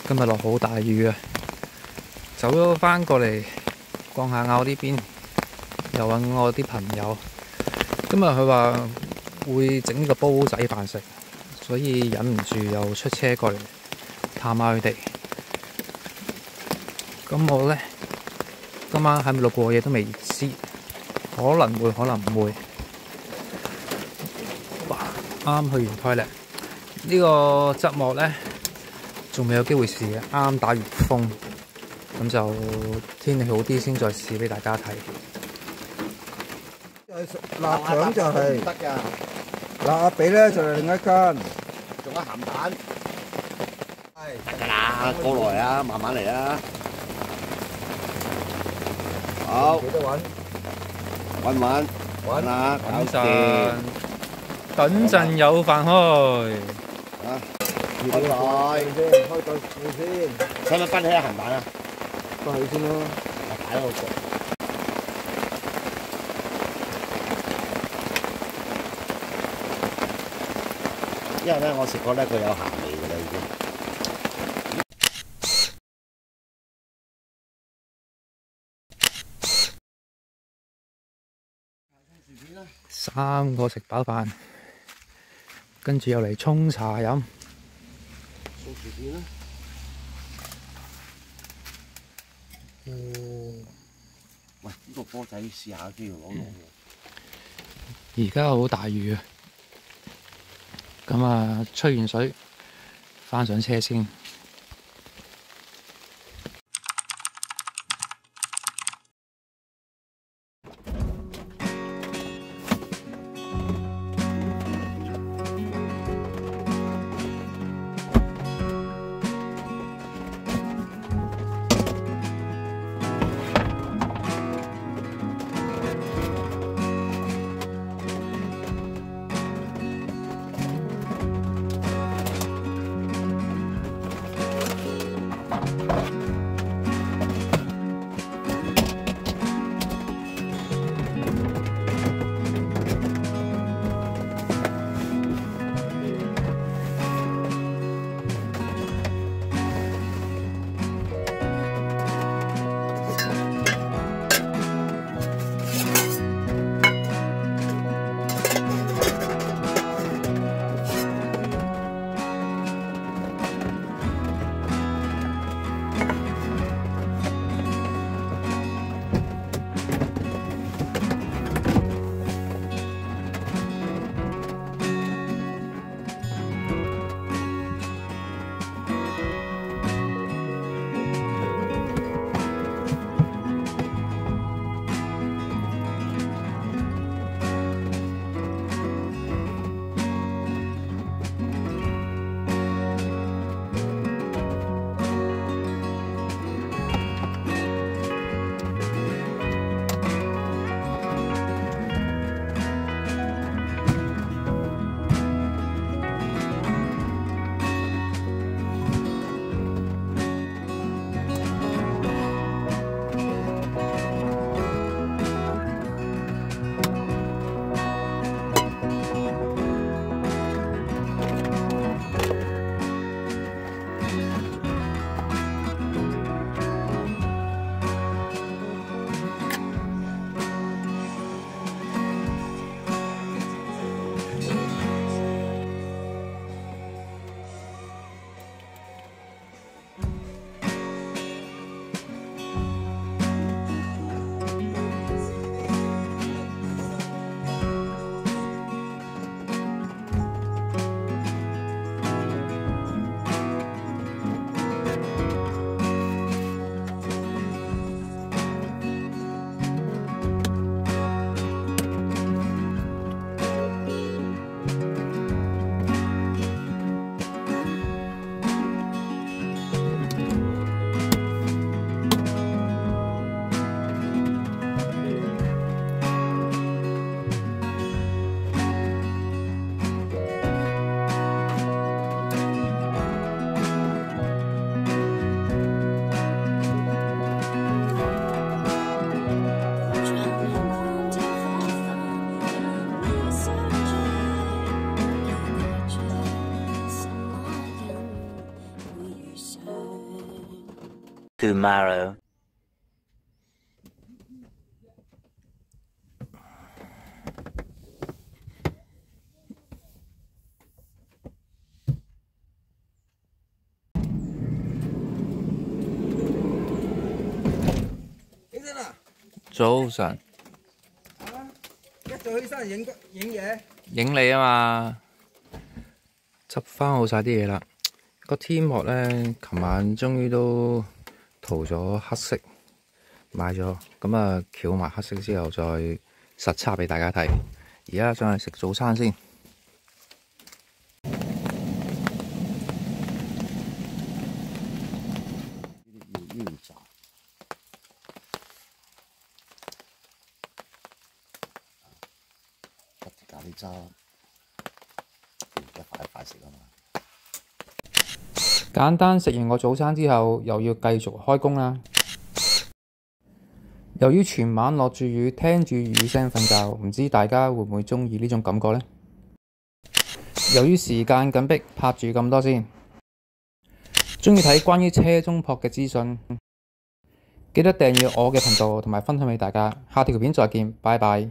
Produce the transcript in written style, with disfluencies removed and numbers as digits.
今日落好大雨啊！走咗返過嚟逛下坳呢邊，又揾我啲朋友。今日佢話會整呢個煲仔飯食，所以忍唔住又出車過嚟探下佢哋。咁我呢，今晚喺咪度過夜都未知，可能會，可能唔會。啱去完開咧，呢個側幕呢，仲未有機會試嘅，啱打完風，咁就天氣好啲先再試俾大家睇。臘腸就係得㗎，臘髀咧就係另一間，仲有鹹蛋。係得啦，過來啊，慢慢嚟啊。好，幾多揾？揾揾揾啊！等陣有飯開。啊！開袋先，開袋先。使唔使分起鹹蛋啊？分起先咯。擺喺度焗。因為咧，我食過咧，佢有鹹味㗎啦，已經。3個食飽飯，跟住又嚟沖茶飲。送薯片啦。喂，呢個波仔試下都要攞攞喎。而家好大雨啊！咁啊，吹完水，返上車先。tomorrow. 早晨，一早起身影嘢，影你啊嘛，執翻好晒啲嘢啦。個天幕咧，琴晚終於都塗咗黑色，買咗，咁啊翹埋黑色之後再實測俾大家睇。而家上去食早餐先。咖喱渣，一塊一塊食啊嘛。簡單食完個早餐之後，又要繼續開工啦。由於全晚落住雨，聽住雨聲瞓覺，唔知大家會唔會鍾意呢種感覺呢？由於時間緊迫，拍住咁多先。鍾意睇關於車中泊嘅資訊，記得訂閱我嘅頻道同埋分享俾大家。下條片再見，拜拜。